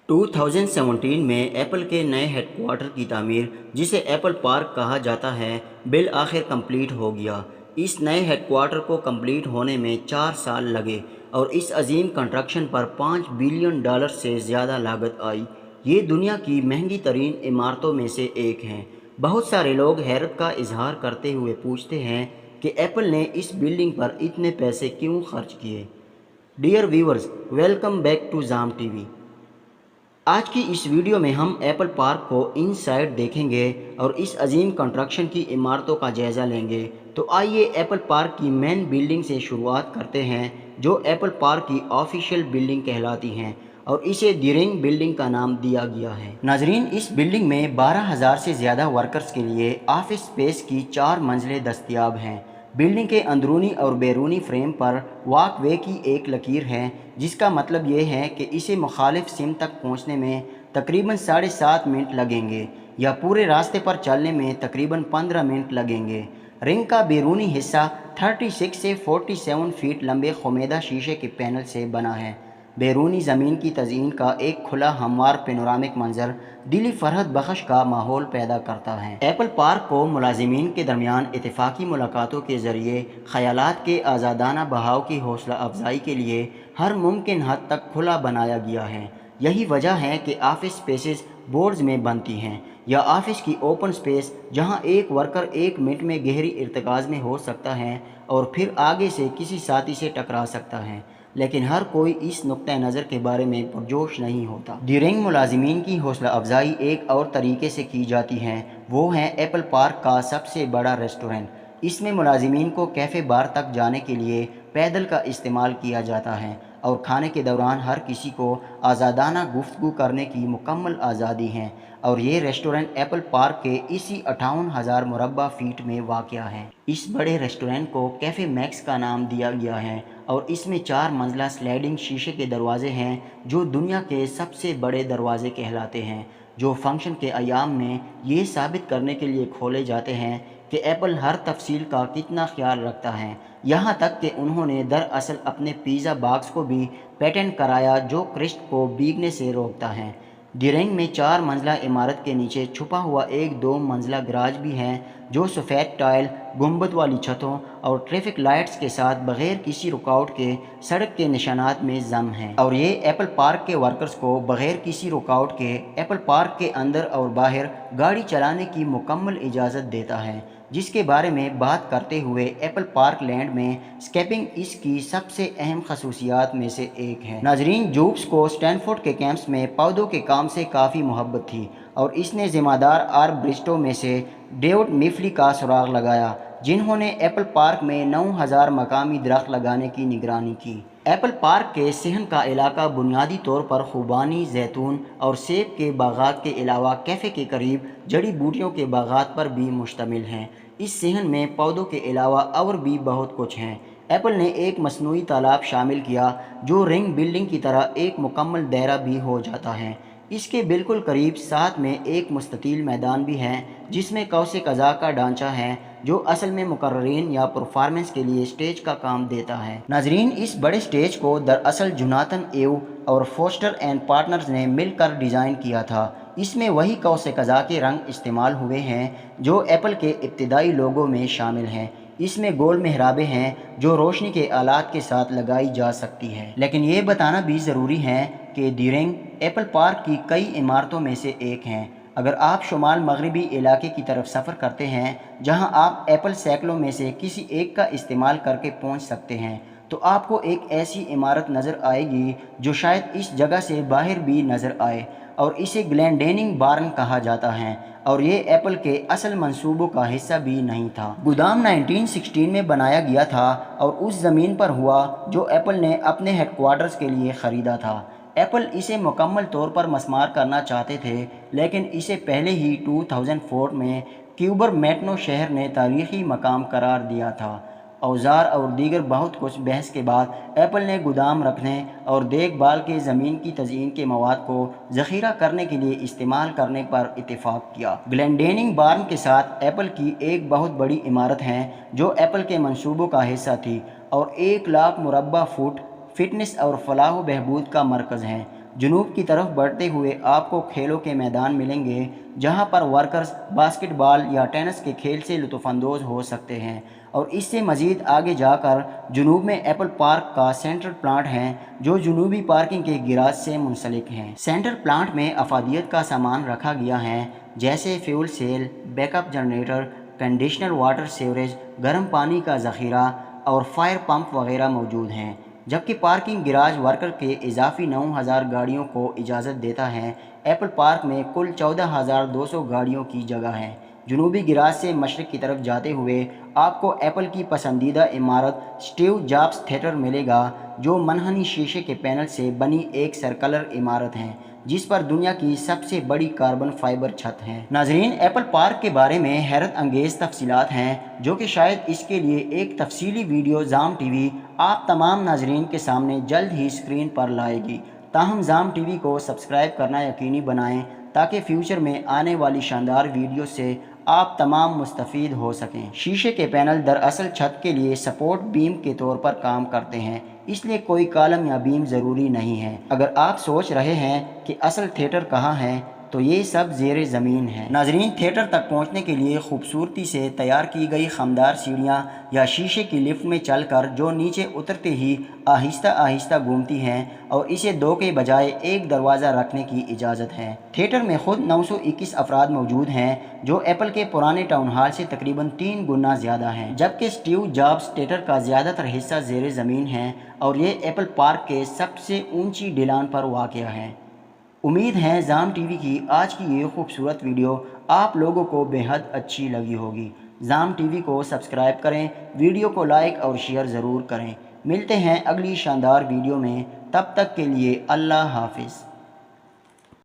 2017 में एप्पल के नए हेडक्वार्टर की तामीर, जिसे एप्पल पार्क कहा जाता है, बिल आखिर कंप्लीट हो गया। इस नए हेडक्वार्टर को कंप्लीट होने में 4 साल लगे और इस अजीम कंस्ट्रक्शन पर $5 बिलियन से ज़्यादा लागत आई। ये दुनिया की महंगी तरीन इमारतों में से एक है। बहुत सारे लोग हैरत का इजहार करते हुए पूछते हैं कि एप्पल ने इस बिल्डिंग पर इतने पैसे क्यों खर्च किए। Dear viewers, welcome back to Jaam TV. आज की इस वीडियो में हम एप्पल पार्क को इनसाइड देखेंगे और इस अजीम कंस्ट्रक्शन की इमारतों का जायज़ा लेंगे। तो आइए एप्पल पार्क की मेन बिल्डिंग से शुरुआत करते हैं, जो एप्पल पार्क की ऑफिशियल बिल्डिंग कहलाती हैं और इसे द रिंग बिल्डिंग का नाम दिया गया है। नाजरीन, इस बिल्डिंग में 12,000 से ज़्यादा वर्कर्स के लिए ऑफिस स्पेस की 4 मंजिलें दस्तयाब हैं। बिल्डिंग के अंदरूनी और बैरूनी फ्रेम पर वॉक वे की एक लकीर है, जिसका मतलब ये है कि इसे मुखालिफ सिम तक पहुंचने में तकरीबन 7.5 मिनट लगेंगे या पूरे रास्ते पर चलने में तकरीबन 15 मिनट लगेंगे। रिंग का बैरूनी हिस्सा 36 से 47 फीट लंबे खुमेदा शीशे के पैनल से बना है। बैरूनी ज़मीन की तज़ीन का एक खुला हमवार पेनोरामिक मंजर दिली फरहत बख्श का माहौल पैदा करता है। एप्पल पार्क को मुलाजिमीन के दरमियान इत्तेफाकी मुलाकातों के ज़रिए ख़यालात के आज़ादाना बहाव की हौसला अफजाई के लिए हर मुमकिन हद तक खुला बनाया गया है। यही वजह है कि ऑफिस स्पेसेस बोर्ड्स में बनती हैं या ऑफिस की ओपन स्पेस, जहां एक वर्कर 1 मिनट में गहरी इर्तिकाज़ में हो सकता है और फिर आगे से किसी साथी से टकरा सकता है। लेकिन हर कोई इस नुक्ता नज़र के बारे में पुरजोश नहीं होता। द रिंग मुलाजिमीन की हौसला अफजाई एक और तरीके से की जाती है, वो है एप्पल पार्क का सबसे बड़ा रेस्टोरेंट। इसमें मुलाजिमीन को कैफ़े बार तक जाने के लिए पैदल का इस्तेमाल किया जाता है और खाने के दौरान हर किसी को आज़ादाना गुफ्तगू करने की मुकम्मल आज़ादी है। और ये रेस्टोरेंट एप्पल पार्क के इसी 58,000 मुरब्बा फीट में वाक़या है। इस बड़े रेस्टोरेंट को कैफ़े मैक्स का नाम दिया गया है और इसमें 4 मंजिला स्लाइडिंग शीशे के दरवाजे हैं, जो दुनिया के सबसे बड़े दरवाजे कहलाते हैं, जो फंक्शन के अयाम में ये साबित करने के लिए खोले जाते हैं कि एप्पल हर तफसील का कितना ख्याल रखता है। यहाँ तक कि उन्होंने दरअसल अपने पिज़्ज़ा बॉक्स को भी पेटेंट कराया, जो क्रिस्ट को भीगने से रोकता है। द रिंग में 4 मंजिला इमारत के नीचे छुपा हुआ एक 2 मंजिला गराज भी है, जो सफ़ेद टाइल, गुंबद वाली छतों और ट्रैफिक लाइट्स के साथ बग़ैर किसी रुकावट के सड़क के निशानात में जम है। और ये एप्पल पार्क के वर्कर्स को बग़ैर किसी रुकावट के एप्पल पार्क के अंदर और बाहर गाड़ी चलाने की मुकम्मल इजाज़त देता है, जिसके बारे में बात करते हुए एप्पल पार्क लैंड में स्केपिंग इसकी सबसे अहम खसूसियात में से एक है। नाजरीन, जॉब्स को स्टैनफोर्ड के कैंप्स में पौधों के काम से काफ़ी मोहब्बत थी और इसने ज़िम्मेदार आर्बरिस्टों में से डेविड मिफली का सुराग लगाया, जिन्होंने एप्पल पार्क में 9,000 मकामी दरख्त लगाने की निगरानी की। एप्पल पार्क के सहन का इलाका बुनियादी तौर पर खुबानी, जैतून और सेब के बागात के अलावा कैफ़े के करीब जड़ी बूटियों के बागात पर भी मुश्तमिल हैं। इस सहन में पौधों के अलावा और भी बहुत कुछ हैं। एप्पल ने एक मसनूई तालाब शामिल किया, जो रिंग बिल्डिंग की तरह एक मुकम्मल दायरा भी हो जाता है। इसके बिल्कुल करीब साथ में एक मुस्ततील मैदान भी है, जिसमें कौसे कज़ा का ढांचा है, जो असल में मुकर्ररीन या परफॉर्मेंस के लिए स्टेज का काम देता है। नाजरीन, इस बड़े स्टेज को दरअसल जोनाथन एव और फोस्टर एंड पार्टनर्स ने मिलकर डिज़ाइन किया था। इसमें वही कौसे कज़ा के रंग इस्तेमाल हुए हैं जो एप्पल के इब्तिदाई लोगों में शामिल हैं। इसमें गोल मेहराबें हैं जो रोशनी के आलात के साथ लगाई जा सकती है। लेकिन ये बताना भी ज़रूरी है कि द रिंग एप्पल पार्क की कई इमारतों में से एक हैं। अगर आप शुमाल मगरबी इलाके की तरफ सफ़र करते हैं, जहां आप एप्पल सैकड़ों में से किसी एक का इस्तेमाल करके पहुंच सकते हैं, तो आपको एक ऐसी इमारत नज़र आएगी जो शायद इस जगह से बाहर भी नज़र आए, और इसे ग्लेनडेनिंग बार्न कहा जाता है और ये एप्पल के असल मंसूबों का हिस्सा भी नहीं था। गोदाम 1916 में बनाया गया था और उस ज़मीन पर हुआ जो एप्पल ने अपने हेडक्वार्टर्स के लिए ख़रीदा था। एप्पल इसे मुकम्मल तौर पर मस्मार करना चाहते थे, लेकिन इसे पहले ही 2004 में क्यूबर मेटनो शहर ने तारीख़ी मकाम करार दिया था। औजार और दीगर बहुत कुछ बहस के बाद एप्पल ने गोदाम रखने और देखभाल के ज़मीन की तज़यीन के मवाद को ज़ख़ीरा करने के लिए इस्तेमाल करने पर इत्तेफाक किया। ग्लेनडेनिंग बार्न के साथ एप्पल की एक बहुत बड़ी इमारत है जो एप्पल के मंसूबों का हिस्सा थी और 1 लाख मुरब्बा फुट फिटनेस और फलाह बहबूद का मरकज़ है। جنوب کی طرف بڑھتے ہوئے آپ کو کھیلوں کے میدان ملیں گے جہاں پر ورکرز باسکٹ بال یا ٹینس کے کھیل سے لطف اندوز ہو سکتے ہیں، اور اس سے مزید آگے جا کر جنوب میں ایپل پارک کا سینٹرل پلانٹ ہے جو جنوبی پارکنگ کے گراج سے منسلک ہیں۔ سینٹرل پلانٹ میں افادیت کا سامان رکھا گیا ہے جیسے fuel cell, backup generator, conditioner water sewerage, گرم پانی کا ذخیرہ اور فائر پمپ وغیرہ موجود ہیں، جبکہ پارکنگ گراج ورکر کے اضافی 9000 گاڑیوں کو اجازت دیتا ہے۔ ایپل پارک میں کل 14200 گاڑیوں کی جگہ ہے۔ جنوبی گراج سے مشرق کی طرف جاتے ہوئے آپ کو ایپل کی پسندیدہ عمارت اسٹیو جابز تھیٹر ملے گا جو منحنی شیشے کے پینل سے بنی ایک سرکلر عمارت ہے جس پر دنیا کی سب سے بڑی کاربن فائبر چھت ہے۔ ناظرین، ایپل پارک کے بارے میں حیرت انگیز تفصیلات ہیں جو کہ شاید اس کے لیے ایک تفصیلی ویڈیو زام ٹی وی آپ تمام ناظرین کے سامنے جلد ہی اسکرین پر لائے گی۔ تاہم زام ٹی وی کو سبسکرائب کرنا یقینی بنائیں تاکہ فیوچر میں آنے والی شاندار ویڈیو سے آپ تمام مستفید ہو سکیں۔ شیشے کے پینل دراصل چھت کے لیے سپورٹ بیم کے طور پر کام کرتے ہیں، اس لیے کوئی کالم یا بیم ضروری نہیں ہے۔ اگر آپ سوچ رہے ہیں کہ اصل تھیٹر کہاں ہے تو یہ سب زیر زمین ہے۔ ناظرین، تھیٹر تک پہنچنے کے لیے خوبصورتی سے تیار کی گئی خمدار سیڑھیاں یا شیشے کی لفٹ میں چل کر جو نیچے اترتے ہی آہستہ آہستہ گھومتی ہیں اور اسے 2 کے بجائے ایک دروازہ رکھنے کی اجازت ہے۔ تھیٹر میں خود 921 افراد موجود ہیں جو ایپل کے پرانے ٹاؤن ہال سے تقریباً 3 گنا زیادہ ہیں، جبکہ اسٹیو جابز تھیٹر کا زیادہ تر حصہ زیر زمین ہے اور یہ ایپل پارک کے سب سے اونچی ڈھلان پر واقع ہے۔ امید ہے زام ٹی وی کی آج کی یہ خوبصورت ویڈیو آپ لوگوں کو بے حد اچھی لگی ہوگی۔ زام ٹی وی کو سبسکرائب کریں، ویڈیو کو لائک اور شیئر ضرور کریں۔ ملتے ہیں اگلی شاندار ویڈیو میں، تب تک کے لیے اللہ حافظ۔